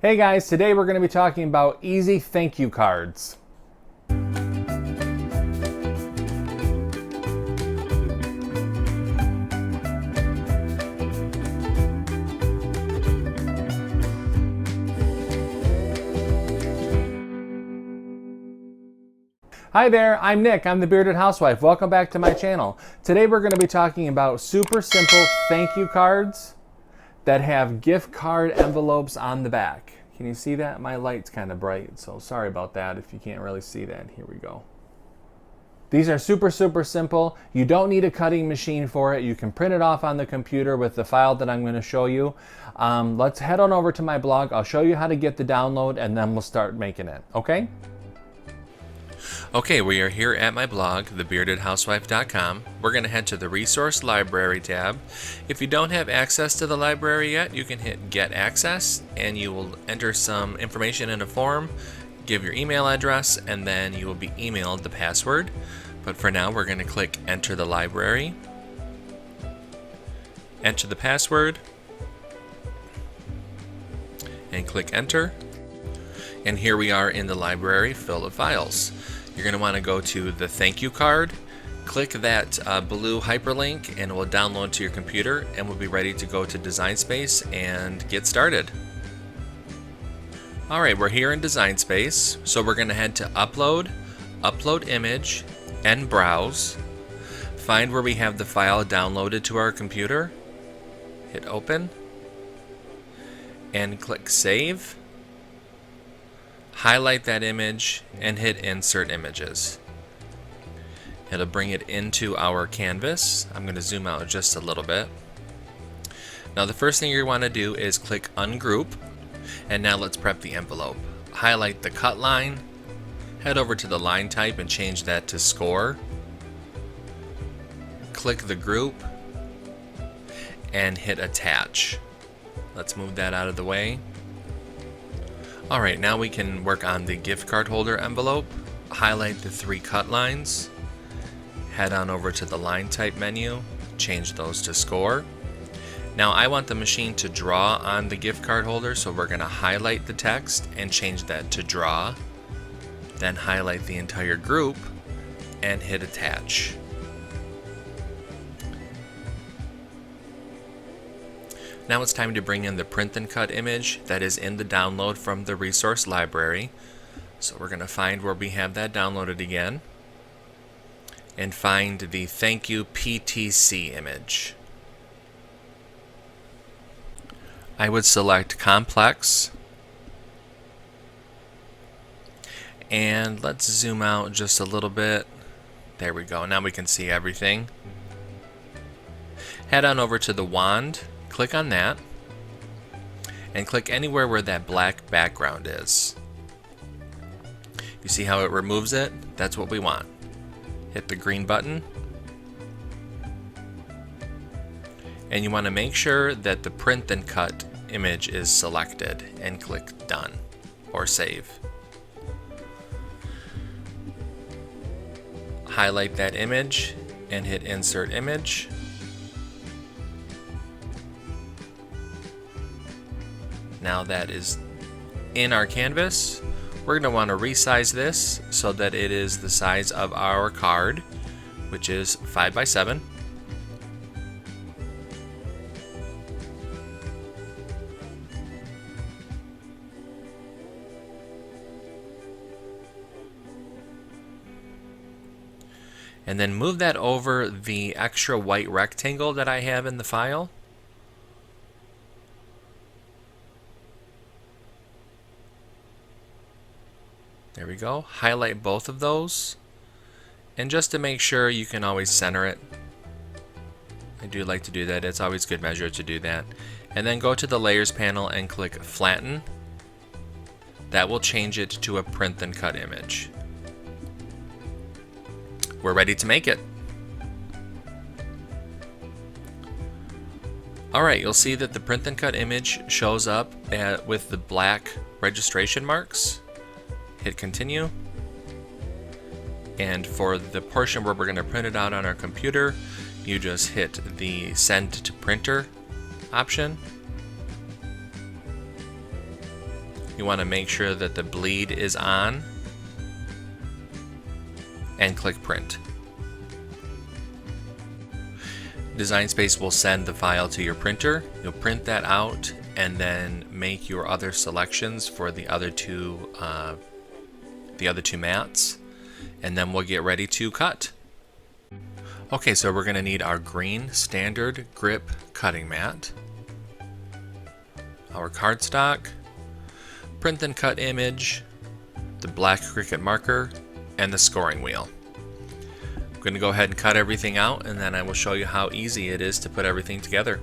Hey guys, today we're going to be talking about easy thank you cards. Hi there, I'm Nick. I'm the Bearded Housewife. Welcome back to my channel. Today we're going to be talking about super simple thank you cards that have gift card envelopes on the back. Can you see that? My light's kind of bright, so sorry about that if you can't really see that. Here we go. These are super simple. You don't need a cutting machine for it. You can print it off on the computer with the file that I'm going to show you. Let's head on over to my blog. I'll show you how to get the download and then we'll start making it, okay? Okay, we are here at my blog, thebeardedhousewife.com. We're going to head to the Resource Library tab. If you don't have access to the library yet, you can hit Get Access, and you will enter some information in a form, give your email address, and then you will be emailed the password. But for now, we're going to click Enter the Library, enter the password, and click Enter. And here we are in the library full of files. You're going to want to go to the thank you card, click that blue hyperlink, and it will download to your computer, and we'll be ready to go to Design Space and get started. Alright, we're here in Design Space, so we're going to head to Upload, Upload Image, and Browse. Find where we have the file downloaded to our computer, hit Open, and click Save. Highlight that image and hit Insert Images. It'll bring it into our canvas. I'm going to zoom out just a little bit. Now the first thing you want to do is click Ungroup, and now let's prep the envelope. Highlight the cut line, head over to the line type and change that to Score. Click the group and hit Attach. Let's move that out of the way. Alright, now we can work on the gift card holder envelope. Highlight the three cut lines, head on over to the line type menu, change those to Score. Now I want the machine to draw on the gift card holder, so we're going to highlight the text and change that to Draw. Then highlight the entire group and hit Attach. Now it's time to bring in the print and cut image that is in the download from the resource library. So we're going to find where we have that downloaded again and find the thank you PTC image. I would select complex, and let's zoom out just a little bit. There we go. Now we can see everything. Head on over to the wand. Click on that, and click anywhere where that black background is. You see how it removes it? That's what we want. Hit the green button, and you want to make sure that the print and cut image is selected, and click Done or Save. Highlight that image and hit Insert Image. Now that is in our canvas, we're going to want to resize this so that it is the size of our card, which is 5 by 7. And then move that over the extra white rectangle that I have in the file. There we go. Highlight both of those, and just to make sure, you can always center it. I do like to do that. It's always good measure to do that. And then go to the layers panel and click Flatten. That will change it to a print and cut image. We're ready to make it. Alright, you'll see that the print and cut image shows up with the black registration marks. Hit Continue, and for the portion where we're going to print it out on our computer, you just hit the Send to Printer option. You want to make sure that the bleed is on and click print. Design Space will send the file to your printer. You'll print that out and then make your other selections for the other two mats, and then we'll get ready to cut. Okay, so we're going to need our green standard grip cutting mat, our cardstock, print and cut image, the black CRICUT marker, and the scoring wheel. I'm going to go ahead and cut everything out, and then I will show you how easy it is to put everything together.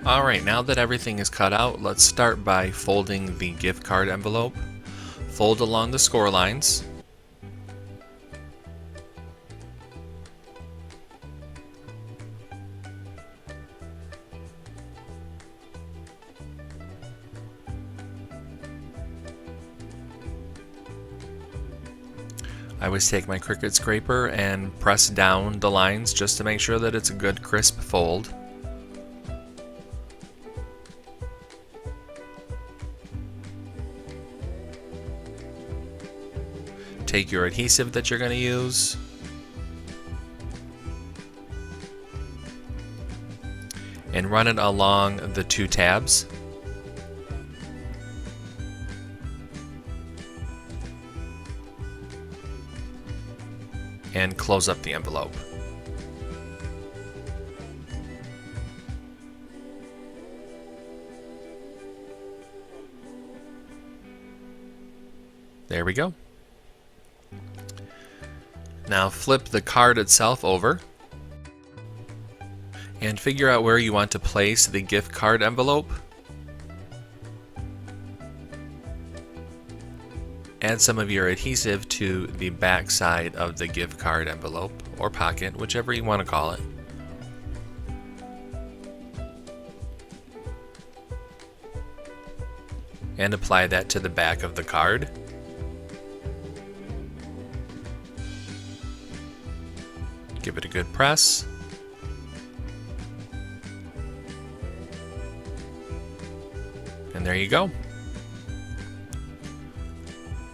Alright, now that everything is cut out, let's start by folding the gift card envelope. Fold along the score lines. I always take my CRICUT scraper and press down the lines just to make sure that it's a good crisp fold. Take your adhesive that you're going to use and run it along the two tabs. And close up the envelope. There we go. Now flip the card itself over and figure out where you want to place the gift card envelope. Add some of your adhesive to the back side of the gift card envelope or pocket, whichever you want to call it. And apply that to the back of the card. Give it a good press. And there you go.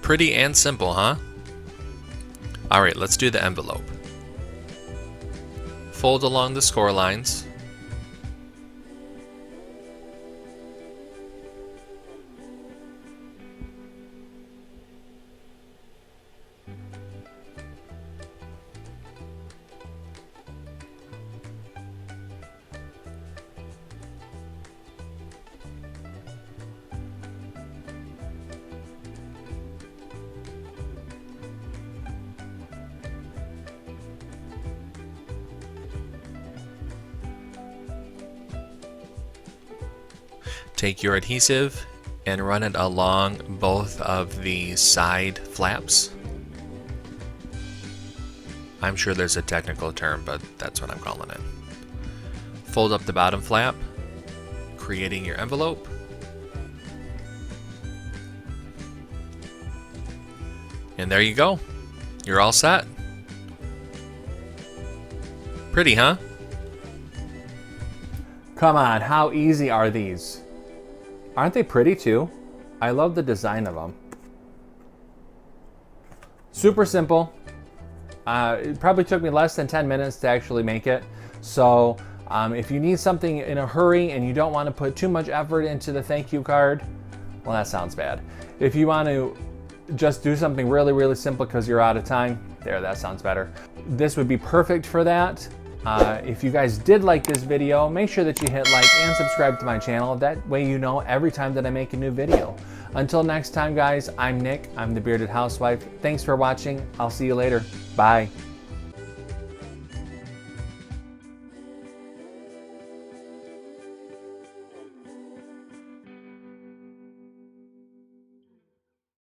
Pretty and simple, huh? Alright, let's do the envelope. Fold along the score lines. Take your adhesive and run it along both of the side flaps. I'm sure there's a technical term, but that's what I'm calling it. Fold up the bottom flap, creating your envelope. And there you go. You're all set. Pretty, huh? Come on, how easy are these? Aren't they pretty too? I love the design of them. Super simple. It probably took me less than 10 minutes to actually make it. So if you need something in a hurry and you don't want to put too much effort into the thank you card, well, that sounds bad. If you want to just do something really, really simple because you're out of time, there, that sounds better. This would be perfect for that. If you guys did like this video, make sure that you hit like and subscribe to my channel. That way you know every time that I make a new video. Until next time, guys, I'm Nick. I'm the Bearded Housewife. Thanks for watching. I'll see you later. Bye.